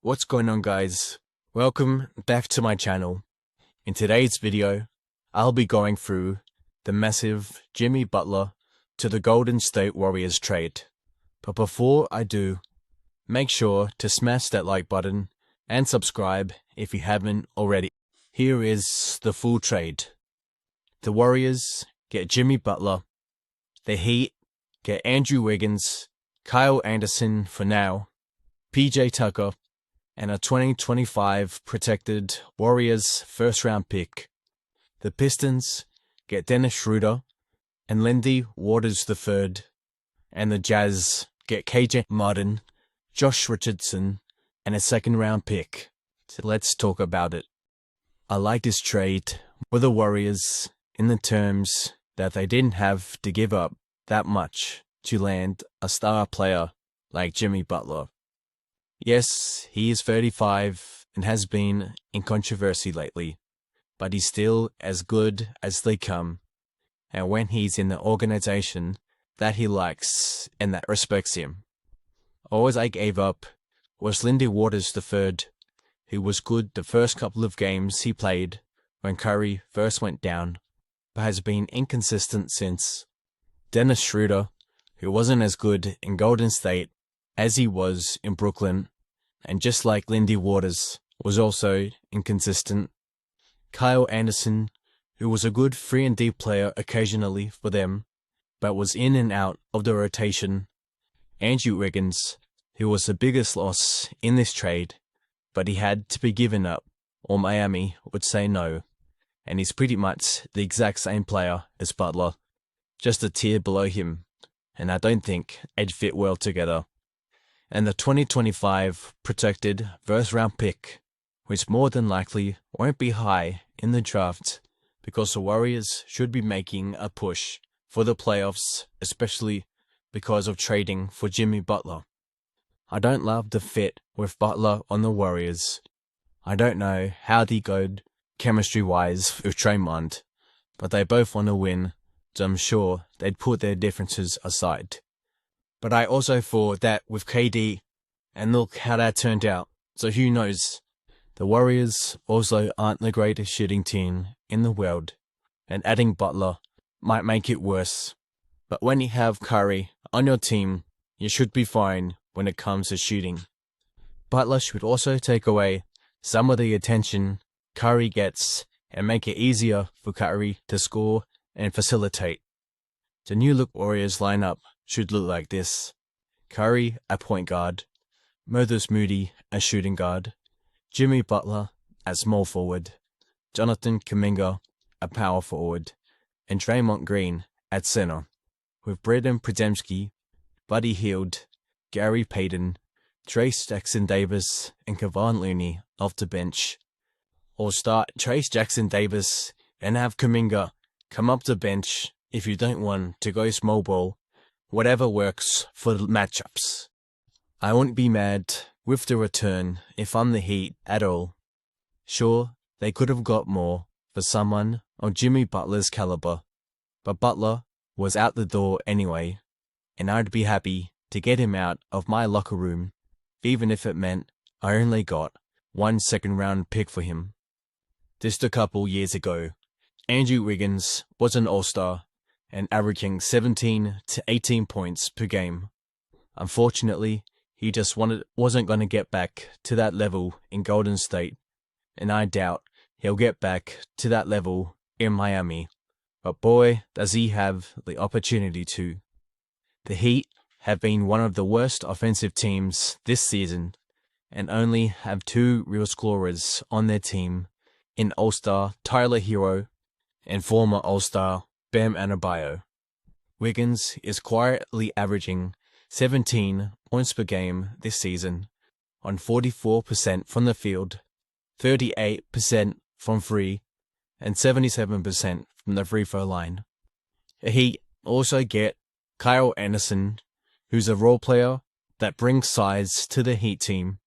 What's going on, guys? Welcome back to my channel. In today's video, I'll be going through the massive Jimmy Butler to the Golden State Warriors trade. But before I do, make sure to smash that like button and subscribe if you haven't already. Here is the full trade. The Warriors get Jimmy Butler. The Heat get Andrew Wiggins, Kyle Anderson for now, PJ Tucker, and a 2025 protected Warriors first-round pick. The Pistons get Dennis Schroeder and Lindy Waters III, and the Jazz get KJ Martin, Josh Richardson, and a second-round pick. So let's talk about it. I like this trade for the Warriors in the terms that they didn't have to give up that much to land a star player like Jimmy Butler. Yes, he is 35 and has been in controversy lately, but he's still as good as they come, and when he's in the organization that he likes and that respects him. All I gave up was Lindy Waters III, who was good the first couple of games he played when Curry first went down, but has been inconsistent since. Dennis Schroeder, who wasn't as good in Golden State as he was in Brooklyn, and just like Lindy Waters, was also inconsistent. Kyle Anderson, who was a good 3-and-D player occasionally for them, but was in and out of the rotation. Andrew Wiggins, who was the biggest loss in this trade, but he had to be given up, or Miami would say no, and he's pretty much the exact same player as Butler, just a tier below him, and I don't think they'd fit well together. And the 2025 protected first-round pick, which more than likely won't be high in the draft because the Warriors should be making a push for the playoffs, especially because of trading for Jimmy Butler. I don't love the fit with Butler on the Warriors. I don't know how they go chemistry-wise with Draymond, but they both want to win, so I'm sure they'd put their differences aside. But I also thought that with KD, and look how that turned out, so who knows. The Warriors also aren't the greatest shooting team in the world, and adding Butler might make it worse. But when you have Curry on your team, you should be fine when it comes to shooting. Butler should also take away some of the attention Curry gets and make it easier for Curry to score and facilitate. The new look Warriors lineup should look like this: Curry at point guard, Moses Moody as shooting guard, Jimmy Butler as small forward, Jonathan Kuminga at power forward, and Draymond Green at center, with Braden Podziemski, Buddy Hield, Gary Payton, Trace Jackson-Davis, and Kevon Looney off the bench. Or start Trace Jackson-Davis and have Kuminga come up the bench if you don't want to go small ball. Whatever works for the matchups. I wouldn't be mad with the return if I'm the Heat at all. Sure, they could have got more for someone of Jimmy Butler's caliber, but Butler was out the door anyway, and I'd be happy to get him out of my locker room, even if it meant I only got one second-round pick for him. Just a couple years ago, Andrew Wiggins was an all-star and averaging 17 to 18 points per game. Unfortunately, he just wasn't going to get back to that level in Golden State, and I doubt he'll get back to that level in Miami. But boy, does he have the opportunity to. The Heat have been one of the worst offensive teams this season, and only have two real scorers on their team in All-Star Tyler Hero and former All-Star Bam Adebayo. Wiggins is quietly averaging 17 points per game this season, on 44% from the field, 38% from free, and 77% from the free throw line. The Heat also get Kyle Anderson, who's a role player that brings size to the Heat team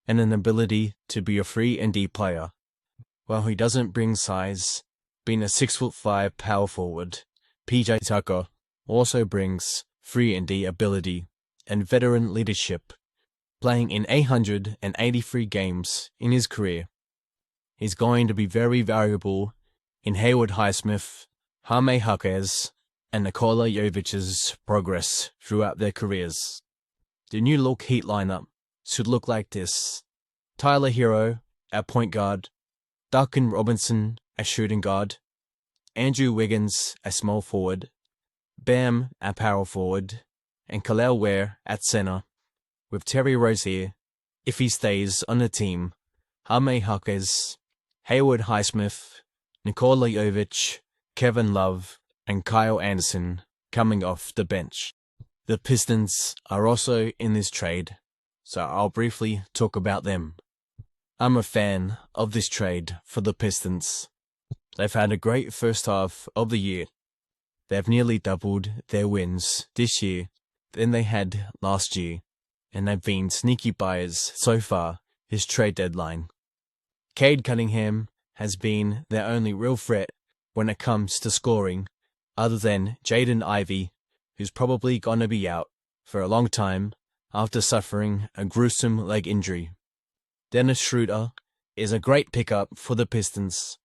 and an ability to be a 3-and-D player. While he doesn't bring size, being a 6'5" power forward, PJ Tucker also brings 3-and-D ability and veteran leadership, playing in 883 games in his career. He's going to be very valuable in Haywood Highsmith, Jaime Jaquez, and Nikola Jovic's progress throughout their careers. The new look Heat lineup should look like this: Tyler Hero at point guard, Duncan Robinson at shooting guard, Andrew Wiggins at small forward, Bam at power forward, and Khalil Ware at center, with Terry Rozier, if he stays on the team, Jaime Jaquez, Haywood Highsmith, Nikola Jovic, Kevin Love, and Kyle Anderson coming off the bench. The Pistons are also in this trade, so I'll briefly talk about them. I'm a fan of this trade for the Pistons. They've had a great first half of the year. They've nearly doubled their wins this year than they had last year, and they've been sneaky buyers so far this trade deadline. Cade Cunningham has been their only real threat when it comes to scoring, other than Jaden Ivey, who's probably going to be out for a long time after suffering a gruesome leg injury. Dennis Schroeder is a great pickup for the Pistons.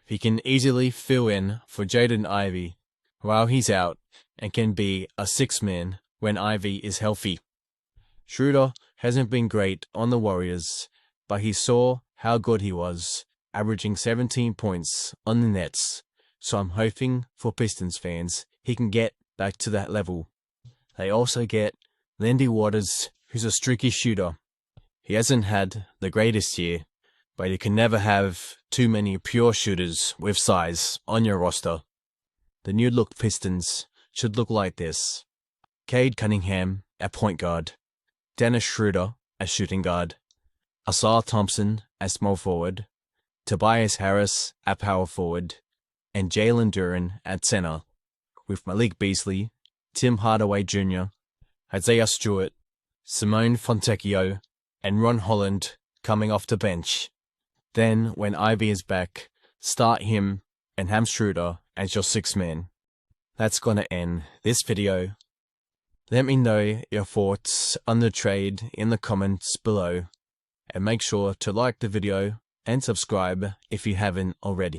He can easily fill in for Jaden Ivey while he's out and can be a six-man when Ivey is healthy. Schroeder hasn't been great on the Warriors, but he saw how good he was, averaging 17 points on the Nets, so I'm hoping for Pistons fans he can get back to that level. They also get Lindy Waters, who's a streaky shooter. He hasn't had the greatest year, but you can never have too many pure shooters with size on your roster. The new look Pistons should look like this: Cade Cunningham at point guard, Dennis Schroeder at shooting guard, Asar Thompson at small forward, Tobias Harris at power forward, and Jalen Duren at center, with Malik Beasley, Tim Hardaway Jr., Isaiah Stewart, Simone Fontecchio, and Ron Holland coming off the bench. Then, when Ivy is back, start him and have Schroeder as your six-man. That's gonna end this video. Let me know your thoughts on the trade in the comments below, and make sure to like the video and subscribe if you haven't already.